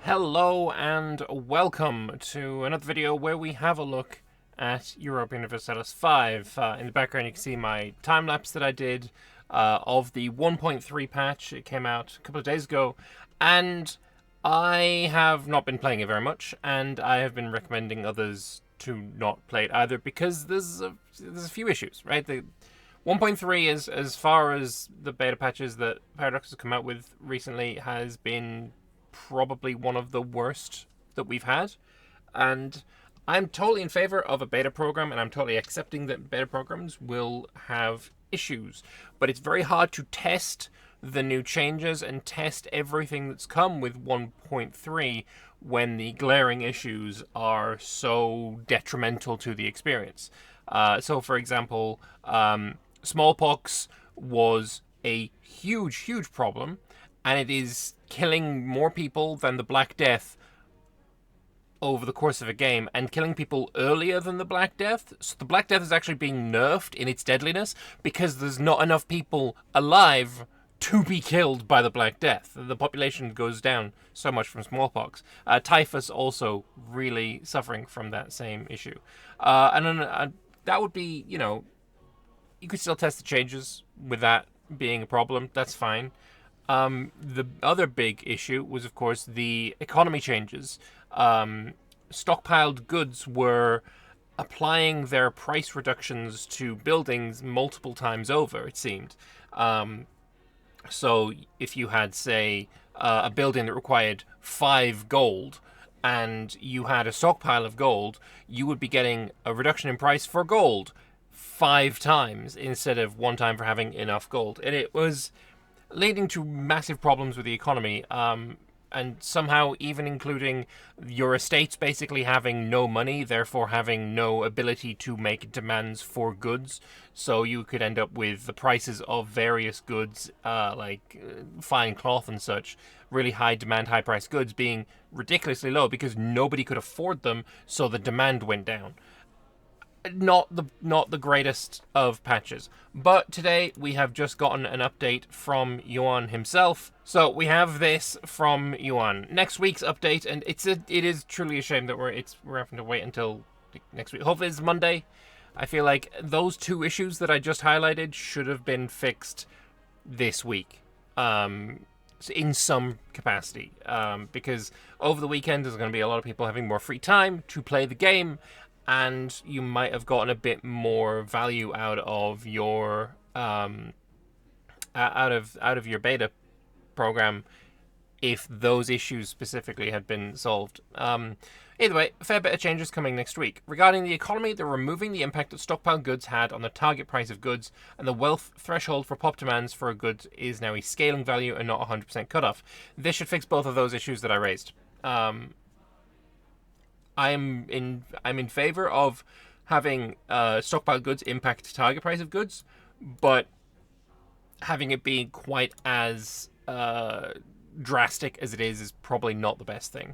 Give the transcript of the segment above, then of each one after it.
Hello and welcome to another video where we have a look at Europa Universalis 5. In the background you can see my time-lapse that I did of the 1.3 patch. It came out a couple of days ago, and I have not been playing it very much, and I have been recommending others to not play it either because there's a few issues, right? The 1.3 is, as far as the beta patches that Paradox has come out with recently, has been probably one of the worst that we've had, and I'm totally in favor of a beta program, and I'm totally accepting that beta programs will have issues, but it's very hard to test the new changes and test everything that's come with 1.3 when the glaring issues are so detrimental to the experience. So for example, smallpox was a huge problem, and it is killing more people than the Black Death over the course of a game, and killing people earlier than the Black Death. So the Black Death is actually being nerfed in its deadliness because there's not enough people alive to be killed by the Black Death. The population goes down so much from smallpox. Typhus also really suffering from that same issue. And then that would be, you could still test the changes with that being a problem. That's fine. The other big issue was, of course, the economy changes. Stockpiled goods were applying their price reductions to buildings multiple times over, it seemed. So if you had, say, a building that required 5 gold, and you had a stockpile of gold, you would be getting a reduction in price for gold 5 times instead of 1 time for having enough gold. And it was leading to massive problems with the economy, and somehow even including your estates basically having no money, therefore having no ability to make demands for goods. So you could end up with the prices of various goods, like fine cloth and such, really high demand, high price goods being ridiculously low because nobody could afford them, so the demand went down. Not the greatest of patches, but today we have just gotten an update from Yuan himself. So we have this from Yuan. Next week's update, and it is truly a shame that we're having to wait until next week. Hopefully it's Monday. I feel like those 2 issues that I just highlighted should have been fixed this week, in some capacity, because over the weekend there's going to be a lot of people having more free time to play the game, and you might have gotten a bit more value out of your out of your beta program if those issues specifically had been solved. Either way, a fair bit of changes coming next week. Regarding the economy, they're removing the impact that stockpile goods had on the target price of goods, and the wealth threshold for pop demands for a good is now a scaling value and not 100% cutoff. This should fix both of those issues that I raised. I'm in favor of having stockpile goods impact target price of goods, but having it be quite as drastic as it is probably not the best thing.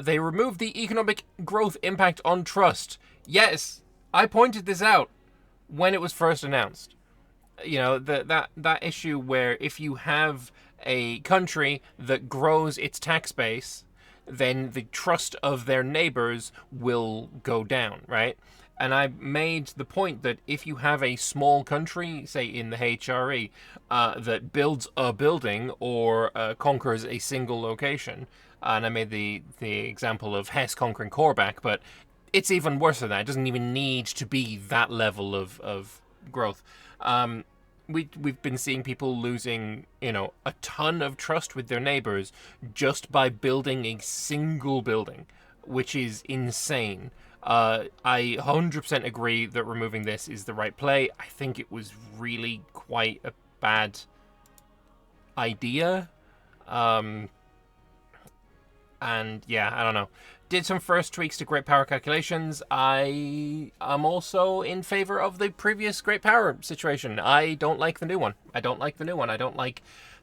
They removed the economic growth impact on trust. Yes, I pointed this out when it was first announced. That issue where if you have a country that grows its tax base, then the trust of their neighbors will go down, right? And I made the point that if you have a small country, say in the HRE, that builds a building or conquers a single location, and I made the example of Hesse conquering Korbach, but it's even worse than that. It doesn't even need to be that level of growth. We've been seeing people losing, a ton of trust with their neighbors just by building a single building, which is insane. I 100% agree that removing this is the right play. I think it was really quite a bad idea. And yeah, I don't know. Did some first tweaks to great power calculations. I am also in favor of the previous great power situation. I don't like the new one. I don't like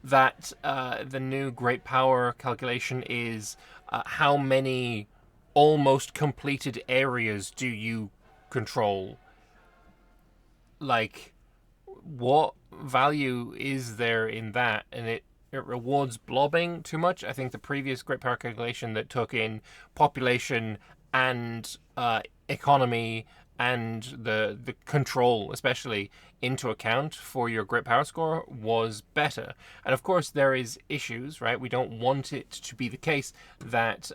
that the new great power calculation is how many almost completed areas do you control. Like, what value is there in that? And it rewards blobbing too much. I think the previous great power calculation that took in population and economy and the control, especially, into account for your great power score was better. And of course, there is issues, right? We don't want it to be the case that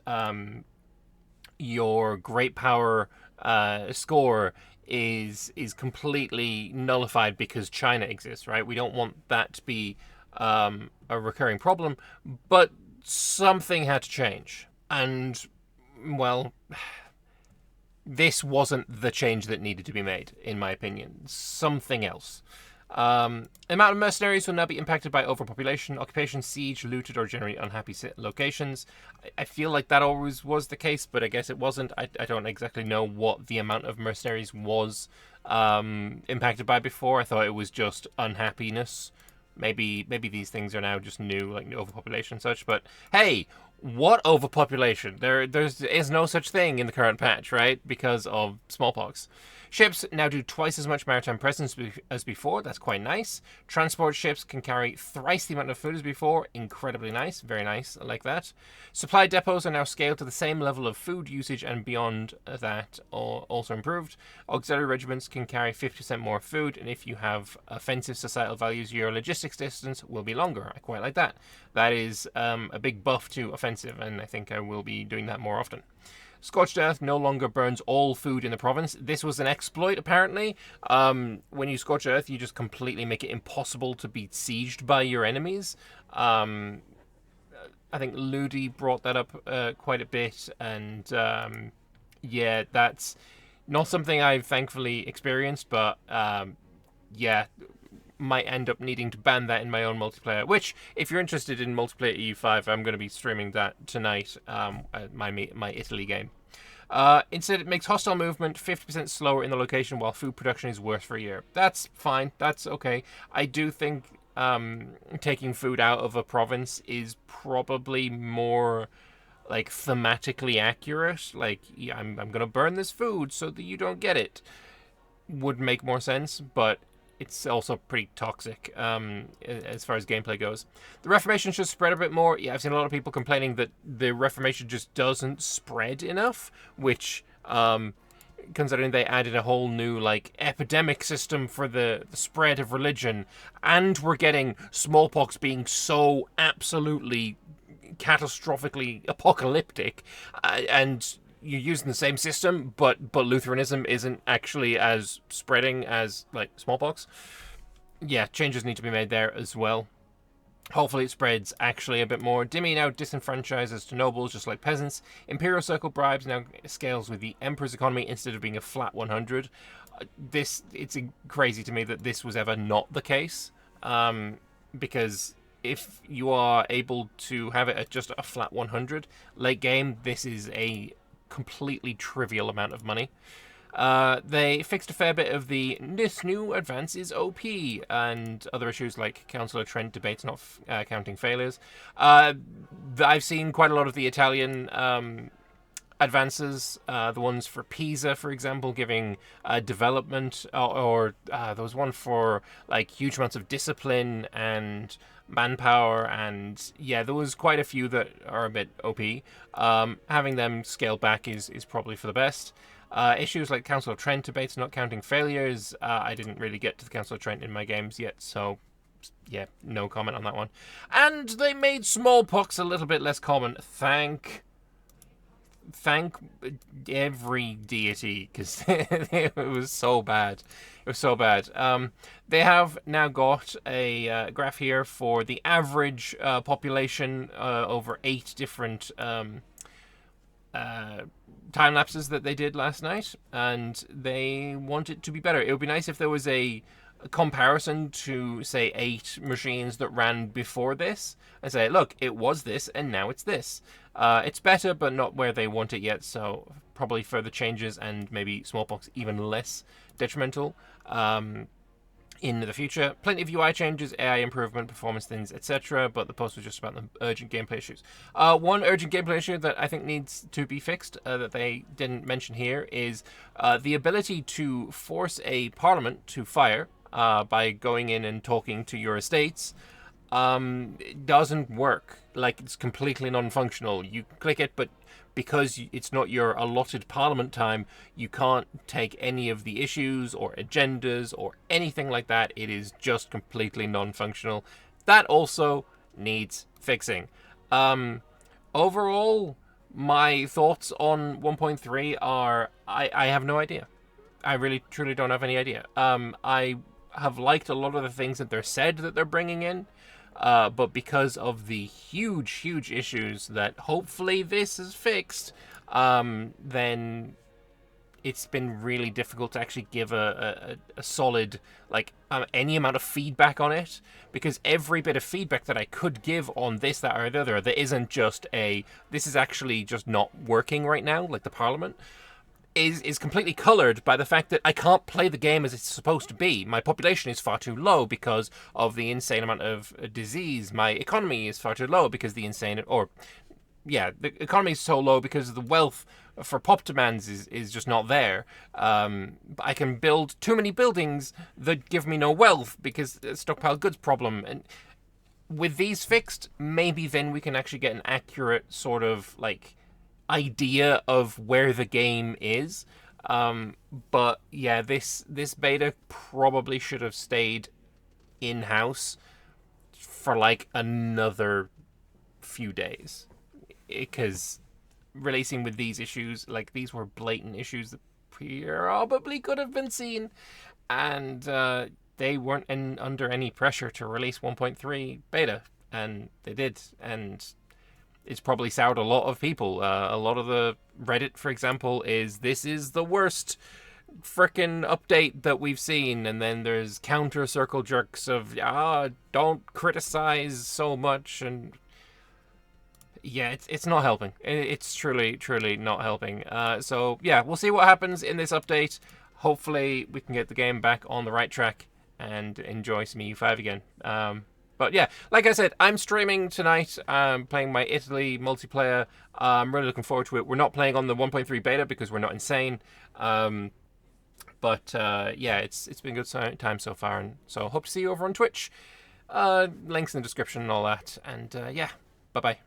your great power score is completely nullified because China exists, right? We don't want that to be a recurring problem, but something had to change. And, well, this wasn't the change that needed to be made, in my opinion. Something else. The amount of mercenaries will now be impacted by overpopulation, occupation, siege, looted, or generally unhappy locations. I feel like that always was the case, but I guess it wasn't. I don't exactly know what the amount of mercenaries was impacted by before. I thought it was just unhappiness. Maybe these things are now just new, like overpopulation and such. But hey, what overpopulation? There is no such thing in the current patch, right? Because of smallpox. Ships now do twice as much maritime presence as before. That's quite nice. Transport ships can carry thrice the amount of food as before. Incredibly nice. Very nice. I like that. Supply depots are now scaled to the same level of food usage and beyond that, also improved. Auxiliary regiments can carry 50% more food, and if you have offensive societal values, your logistics distance will be longer. I quite like that. That is a big buff to offensive, and I think I will be doing that more often. Scorched Earth no longer burns all food in the province. This was an exploit, apparently. When you scorch Earth, you just completely make it impossible to be sieged by your enemies. I think Ludi brought that up quite a bit, and yeah, that's not something I've thankfully experienced, but yeah, might end up needing to ban that in my own multiplayer, which, if you're interested in multiplayer EU5, I'm going to be streaming that tonight, my Italy game. Instead, it makes hostile movement 50% slower in the location while food production is worse for a year. That's fine. That's okay. I do think taking food out of a province is probably more like thematically accurate. Like, yeah, I'm going to burn this food so that you don't get it. Would make more sense, but it's also pretty toxic as far as gameplay goes. The Reformation should spread a bit more. Yeah, I've seen a lot of people complaining that the Reformation just doesn't spread enough, which, considering they added a whole new, like, epidemic system for the spread of religion, and we're getting smallpox being so absolutely catastrophically apocalyptic, and you're using the same system, but Lutheranism isn't actually as spreading as, like, smallpox. Yeah, changes need to be made there as well. Hopefully it spreads actually a bit more. Dhimmi now disenfranchises to nobles just like peasants. Imperial Circle bribes now scales with the Emperor's economy instead of being a flat 100. It's crazy to me that this was ever not the case, because if you are able to have it at just a flat 100 late game, this is a completely trivial amount of money. They fixed a fair bit of this new advance is OP and other issues like Councillor Trent debates not counting failures. I've seen quite a lot of the Italian advances, the ones for Pisa, for example, giving development, or there was one for like huge amounts of discipline and manpower, and yeah, there was quite a few that are a bit OP. Having them scaled back is probably for the best. Issues like Council of Trent debates not counting failures, I didn't really get to the Council of Trent in my games yet, so yeah, no comment on that one. And they made smallpox a little bit less common. Thank every deity, because it was so bad. It was so bad. They have now got a graph here for the average population over 8 different time lapses that they did last night, and they want it to be better. It would be nice if there was a comparison to, say, 8 machines that ran before this, and say, look, it was this, and now it's this. It's better, but not where they want it yet, so probably further changes, and maybe smallpox even less detrimental in the future. Plenty of UI changes, AI improvement, performance things, etc., but the post was just about the urgent gameplay issues. One urgent gameplay issue that I think needs to be fixed, that they didn't mention here, is the ability to force a parliament to fire by going in and talking to your estates. it doesn't work. Like, it's completely non-functional. You click it, but because it's not your allotted Parliament time, you can't take any of the issues or agendas or anything like that. It is just completely non-functional. That also needs fixing. Overall, my thoughts on 1.3 are I have no idea. I really truly don't have any idea. I have liked a lot of the things that they're said that they're bringing in, but because of the huge issues that hopefully this is fixed, then it's been really difficult to actually give a solid, like, any amount of feedback on it, because every bit of feedback that I could give on this, that, or the other, that isn't just this is actually just not working right now, like the Parliament, is completely coloured by the fact that I can't play the game as it's supposed to be. My population is far too low because of the insane amount of disease. My economy is far too low because the economy is so low because the wealth for pop demands is just not there. I can build too many buildings that give me no wealth because stockpile goods problem. And with these fixed, maybe then we can actually get an accurate sort of, like, idea of where the game is. But yeah, this beta probably should have stayed in-house for like another few days, because releasing with these issues, like, these were blatant issues that probably could have been seen, and they weren't under any pressure to release 1.3 beta, and they did, and it's probably soured a lot of people. A lot of the Reddit, for example, this is the worst frickin' update that we've seen, and then there's counter circle jerks of don't criticize so much, and yeah, it's not helping. It's truly not helping. So yeah, we'll see what happens in this update. Hopefully we can get the game back on the right track and enjoy some EU5 again. But yeah, like I said, I'm streaming tonight. I'm playing my Italy multiplayer. I'm really looking forward to it. We're not playing on the 1.3 beta because we're not insane. But yeah, it's been a good time so far, and so hope to see you over on Twitch. Links in the description and all that. And yeah, bye bye.